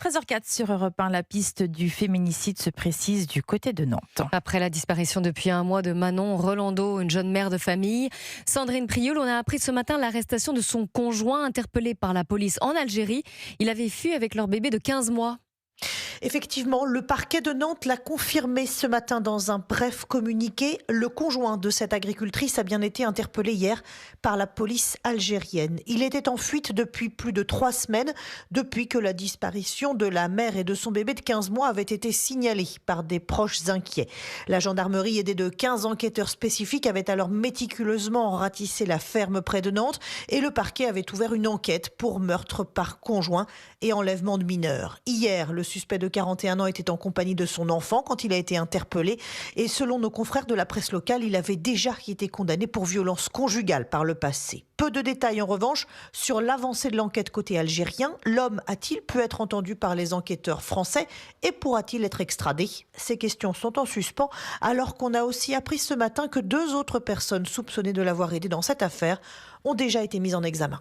13h04 sur Europe 1, la piste du féminicide se précise du côté de Nantes. Après la disparition depuis un mois de Manon Rolando, une jeune mère de famille, Sandrine Prioul, on a appris ce matin l'arrestation de son conjoint interpellé par la police en Algérie. Il avait fui avec leur bébé de 15 mois. Effectivement, le parquet de Nantes l'a confirmé ce matin dans un bref communiqué. Le conjoint de cette agricultrice a bien été interpellé hier par la police algérienne. Il était en fuite depuis plus de 3 semaines, depuis que la disparition de la mère et de son bébé de 15 mois avait été signalée par des proches inquiets. La gendarmerie, aidée de 15 enquêteurs spécifiques, avait alors méticuleusement ratissé la ferme près de Nantes et le parquet avait ouvert une enquête pour meurtre par conjoint et enlèvement de mineurs. Hier, le suspect de 41 ans était en compagnie de son enfant quand il a été interpellé. Et selon nos confrères de la presse locale, il avait déjà été condamné pour violence conjugale par le passé. Peu de détails en revanche sur l'avancée de l'enquête côté algérien. L'homme a-t-il pu être entendu par les enquêteurs français et pourra-t-il être extradé? Ces questions sont en suspens alors qu'on a aussi appris ce matin que 2 autres personnes soupçonnées de l'avoir aidé dans cette affaire ont déjà été mises en examen.